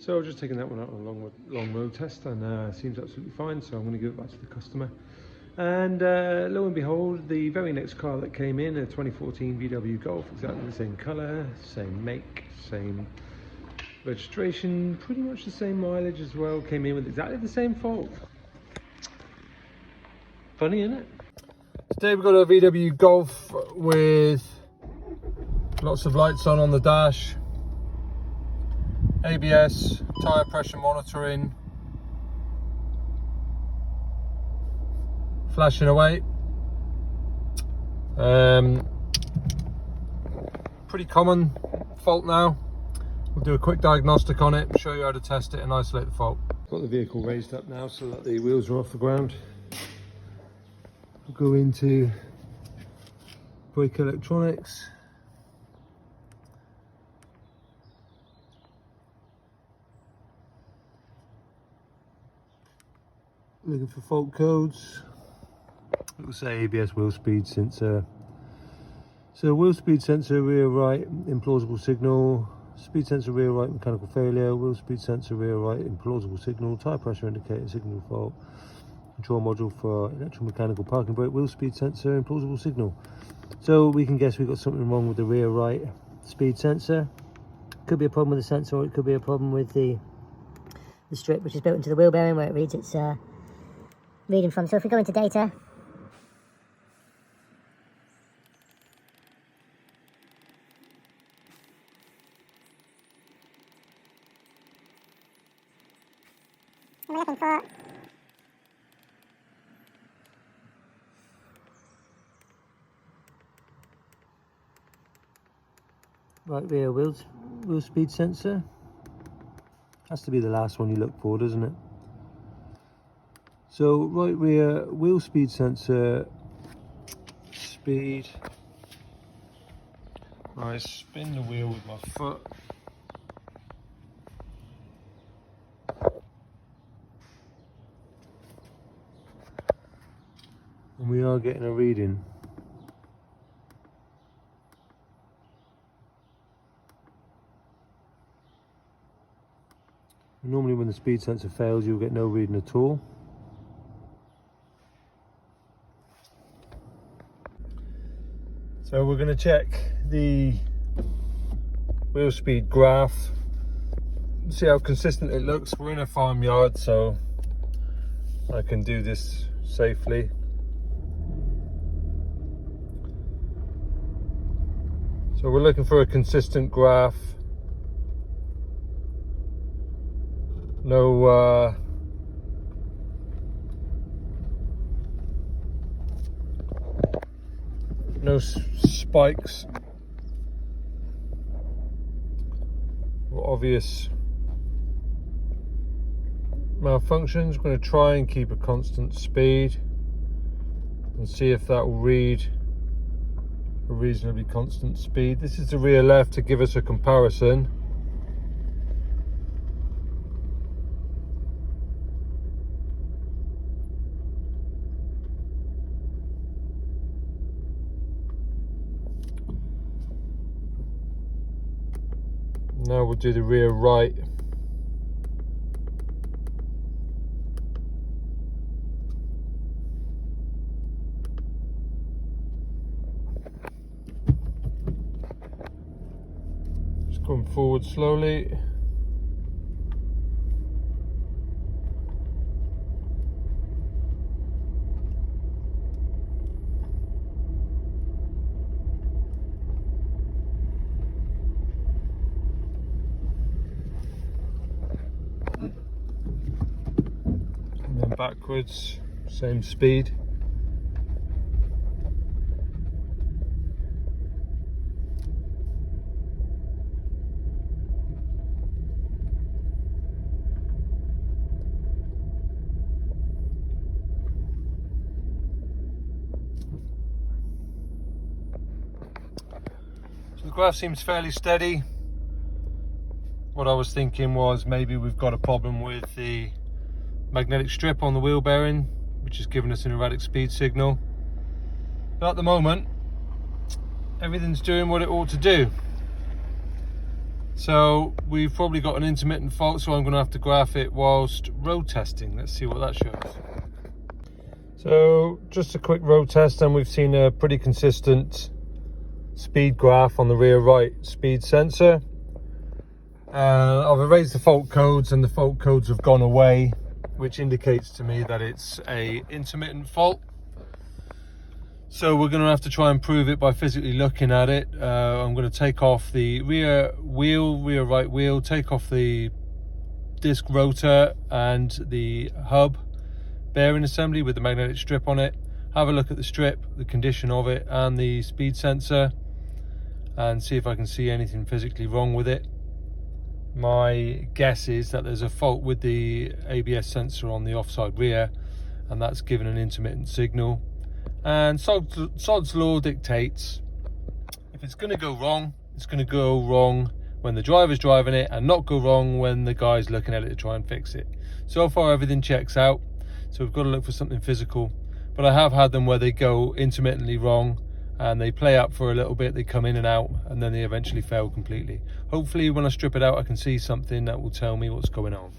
So I've just taken that one out on a long road test, and seems absolutely fine, so I'm going to give it back to the customer. And lo and behold, the very next car that came in, a 2014 VW Golf, exactly the same colour, same make, same registration, pretty much the same mileage as well, came in with exactly the same fault. Funny, isn't it? Today we've got a VW Golf with lots of lights on the dash, ABS, tyre pressure monitoring, flashing away. Pretty common fault now. We'll do a quick diagnostic on it, show you how to test it and isolate the fault. Got the vehicle raised up now so that the wheels are off the ground. We'll go into brake electronics. Looking for fault codes. It will say ABS wheel speed sensor. So wheel speed sensor rear right implausible signal, speed sensor rear right mechanical failure, wheel speed sensor rear right implausible signal, tyre pressure indicator signal fault, control module for electromechanical parking brake, wheel speed sensor implausible signal. So we can guess we've got something wrong with the rear right speed sensor. Could be a problem with the sensor, or it could be a problem with the strip which is built into the wheel bearing where it reads its reading from. So if we go into data, we're looking for right rear wheel speed sensor. Has to be the last one you look for, doesn't it? So right rear wheel speed sensor speed. Right, spin the wheel with my foot. And we are getting a reading. Normally when the speed sensor fails, you'll get no reading at all. So we're going to check the wheel speed graph, see how consistent it looks. We're in a farmyard, so I can do this safely. So we're looking for a consistent graph. No spikes or obvious malfunctions. We're going to try and keep a constant speed and see if that will read a reasonably constant speed. This is the rear left to give us a comparison. Now we'll do the rear right. Just going forward slowly. Backwards, same speed. So the graph seems fairly steady. What I was thinking was maybe we've got a problem with the magnetic strip on the wheel bearing, which is giving us an erratic speed signal. But at the moment, everything's doing what it ought to do. So we've probably got an intermittent fault, so I'm going to have to graph it whilst road testing. Let's see what that shows. So just a quick road test, and we've seen a pretty consistent speed graph on the rear right speed sensor. I've erased the fault codes, and the fault codes have gone away, which indicates to me that it's a intermittent fault. So we're going to have to try and prove it by physically looking at it. I'm going to take off the rear right wheel, take off the disc rotor and the hub bearing assembly with the magnetic strip on it, have a look at the strip, the condition of it and the speed sensor, and see if I can see anything physically wrong with it. My guess is that there's a fault with the ABS sensor on the offside rear, and that's given an intermittent signal. And Sod's law dictates, if it's going to go wrong, it's going to go wrong when the driver's driving it, and not go wrong when the guy's looking at it to try and fix it. So far everything checks out, so we've got to look for something physical. But I have had them where they go intermittently wrong, and they play up for a little bit, they come in and out, and then they eventually fail completely. Hopefully when I strip it out I can see something that will tell me what's going on.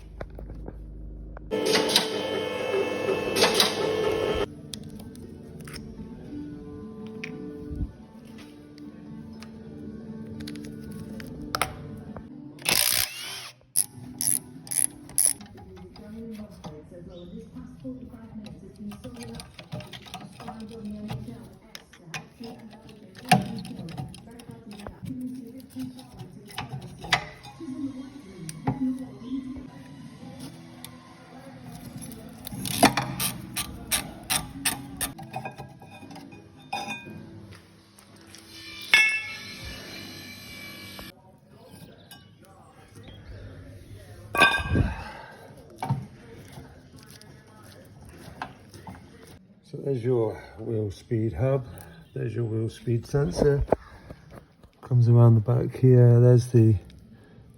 So there's your wheel speed hub, there's your wheel speed sensor, comes around the back here, there's the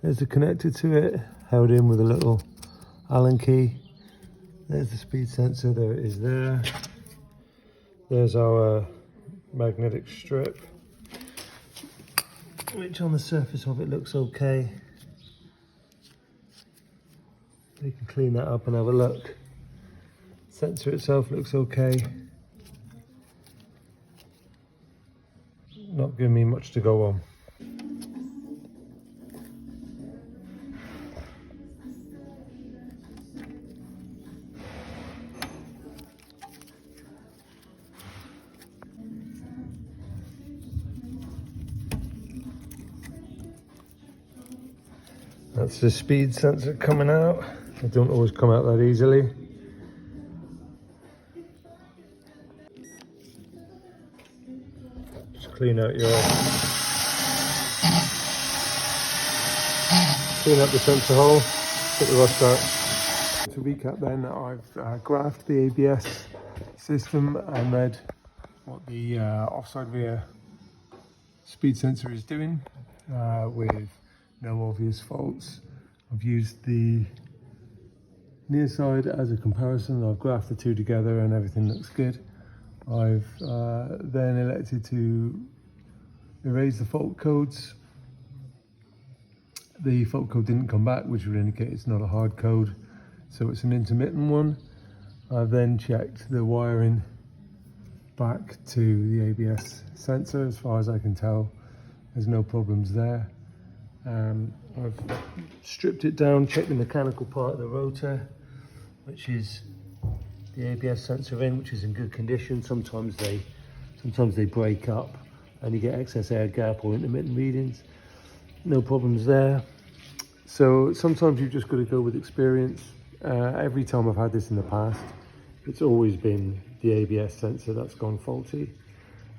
connector to it, held in with a little Allen key. There's the speed sensor, there it is there. There's our magnetic strip, which on the surface of it looks okay. We can clean that up and have a look. Sensor itself looks okay. Not giving me much to go on. That's the speed sensor coming out. They don't always come out that easily. Just clean out clean up the sensor hole, get the rust out. To recap then, I've graphed the ABS system and read what the offside rear speed sensor is doing with no obvious faults. I've used the near side as a comparison. I've graphed the two together and everything looks good. I've then elected to erase the fault codes. The fault code didn't come back, which would indicate it's not a hard code, so it's an intermittent one. I've then checked the wiring back to the ABS sensor. As far as I can tell, there's no problems there. I've stripped it down, checked the mechanical part of the rotor, which is the ABS sensor in, which is in good condition. Sometimes they break up and you get excess air gap or intermittent readings. No problems there. So sometimes you've just got to go with experience. Every time I've had this in the past, it's always been the ABS sensor that's gone faulty.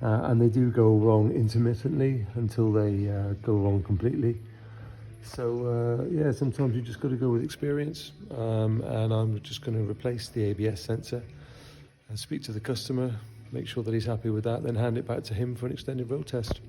And they do go wrong intermittently until they go wrong completely. So yeah, sometimes you just got to go with experience, and I'm just going to replace the ABS sensor and speak to the customer, make sure that he's happy with that, then hand it back to him for an extended road test.